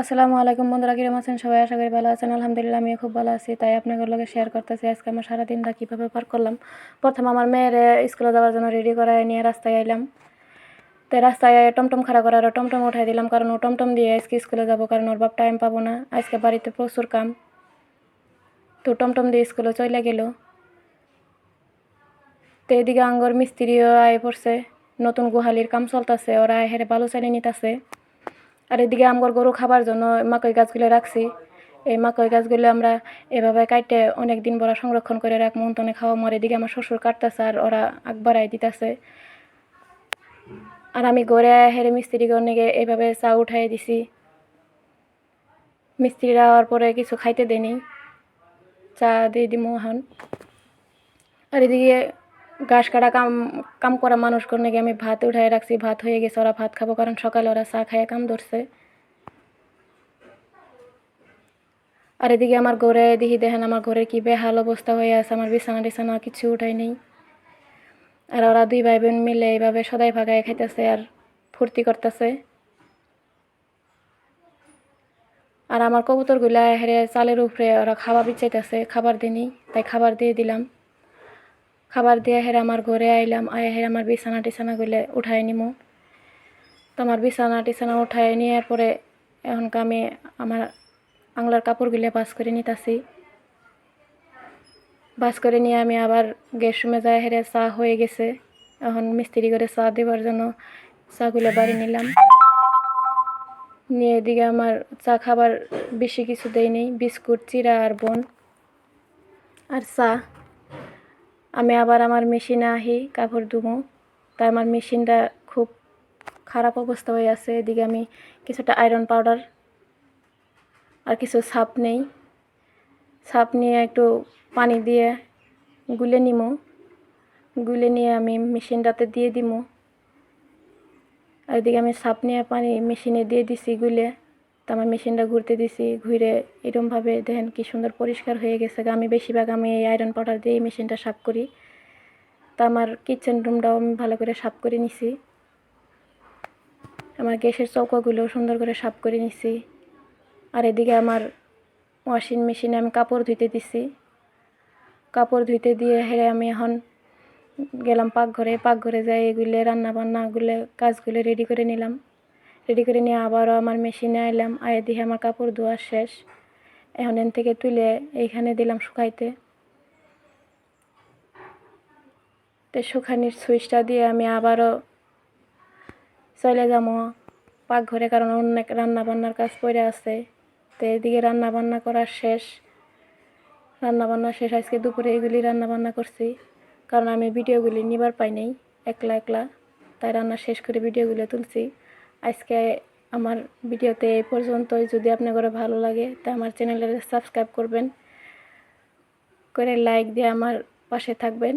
আসসালামু আলাইকুম বন্ধুরা, কিরকম আছেন সবাই? আশা করি ভালো আছেন। আলহামদুলিল্লাহ আমিও খুব ভালো আছি। তাই আপনাদের লগে শেয়ার করতেছি আজকে আমার সারাদিনটা কীভাবে পার করলাম। প্রথম আমার মেয়ের স্কুলে যাওয়ার জন্য রেডি করায় নিয়ে রাস্তায় আইলাম। তো রাস্তায় টমটম খাড়া করার টমটম উঠাই দিলাম, কারণ ও টমটম দিয়ে আজকে স্কুলে যাবো, কারণ ওর বাপ টাইম পাবো না, আজকে বাড়িতে প্রচুর কাম। তো টমটম দিয়ে স্কুলে চলে গেল। তো এদিকে আঙ্গর মিস্ত্রিও আয় পড়ছে, নতুন গোহালির কাম চলতেছে, ওরা হেরে বালু চালিয়ে নিতেছে। আর এদিকে আমগর গরু খাবার জন্য মাকই গাছগুলো রাখছি। এই মাকই গাছগুলো আমরা এভাবে কাটে অনেক দিন বড় সংরক্ষণ করে রাখবো, তনে খাওয়া মরে। এদিকে আমার শ্বশুর কাটতেছে আর ওরা আগ বাড়াই দিতেছে। আর আমি ঘরে হেরে মিস্ত্রি গিয়ে এইভাবে চা উঠাই দিছি। মিস্ত্রিরা হওয়ার পরে কিছু খাইতে দেনি, চা দিয়ে দিমু এখন। আর এদিকে ঘাস কাটা কাম করা মানুষগুলো নাকি আমি ভাত উঠাই রাখছি, ভাত হয়ে গেছে, ওরা ভাত খাবো, কারণ সকালে ওরা চা খাইয়ে কাম ধরছে। আর এদিকে আমার ঘরে দেখেন আমার ঘরে কি বেহাল অবস্থা হয়ে আছে, আমার বিছানা টিছানা কিছু উঠাই নেই। আর ওরা দুই ভাই বোন মিলে এইভাবে সদাই ভাগায় খাইতেছে আর ফুর্তি করতেছে। আর আমার কবুতরগুলা হেরে চালের উপরে ওরা খাবার বিছাইতেছে, খাবার দিনি, তাই খাবার দিয়ে দিলাম। খাবার দিয়ে হেরে আমার ঘরে আইলাম, হেরে আমার বিছানা টিছানাগুলো উঠাই নিমু। তো আমার বিছানা টিছানা উঠাই নেওয়ার পরে এখন আমি আমার আংলার কাপড়গুলো ভাঁজ করে নিতেছি। ভাঁজ করে নিয়ে আমি আবার গ্যাস রুমে যাই, হেরে চা হয়ে গেছে। এখন মিস্ত্রি করে চা দেওয়ার জন্য চাগুলো বাড়ি নিলাম। নিয়ে এদিকে আমার চা খাবার বেশি কিছু দেই নেই, বিস্কুট, চিড়া আর বন আর চা। আমি আবার আমার মেশিনে আহি কাপড় ধুবো, তাই আমার মেশিনটা খুব খারাপ অবস্থা হয়ে আছে। এদিকে আমি কিছুটা আয়রন পাউডার আর কিছু ছাপ নেই, ছাপ নিয়ে একটু পানি দিয়ে গুলে নিমো, গুলে নিয়ে আমি মেশিনটাতে দিয়ে দিমো। আর এদিকে আমি ছাপ নিয়ে পানি মেশিনে দিয়ে দিছি গুলে। তো আমার মেশিনটা ঘুরতে দিছি, ঘুরে এরকমভাবে দেখেন কি সুন্দর পরিষ্কার হয়ে গেছে। আমি বেশিরভাগ আমি এই আয়রন পাউডার দিয়ে মেশিনটা সাফ করি। তা আমার কিচেন রুমটাও আমি ভালো করে সাফ করে নিছি, আমার গ্যাসের চৌকাগুলোও সুন্দর করে সাফ করে নিছি। আর এদিকে আমার ওয়াশিং মেশিনে আমি কাপড় ধুইতে দিছি। কাপড় ধুইতে দিয়ে হেরে আমি এখন গেলাম পাকঘরে যাই এগুলো রান্নাবান্নাগুলো কাজগুলো রেডি করে নিলাম। রেডি করে নিয়ে আবারও আমার মেশিনে আইলাম, আয়ে দিয়ে আমার কাপড় ধোয়া শেষ। এখন এন থেকে তুলে এইখানে দিলাম শুকাইতে। তো শুকানির সুইচটা দিয়ে আমি আবারও চলে যাবো পাকঘরে, কারণ অনেক রান্নাবান্নার কাজ পড়ে আছে। তো এদিকে রান্নাবান্না করা শেষ, রান্নাবান্না শেষ। আজকে দুপুরে এগুলি রান্নাবান্না করছি, কারণ আমি ভিডিওগুলি নিবার পাই নাই একলা একলা, তাই রান্না শেষ করে ভিডিওগুলো তুলছি। আজকে আমার ভিডিওতে এই পর্যন্তই। যদি আপনাদের ভালো লাগে তা আমার চ্যানেলটা সাবস্ক্রাইব করবেন, করে লাইক দিয়ে আমার পাশে থাকবেন।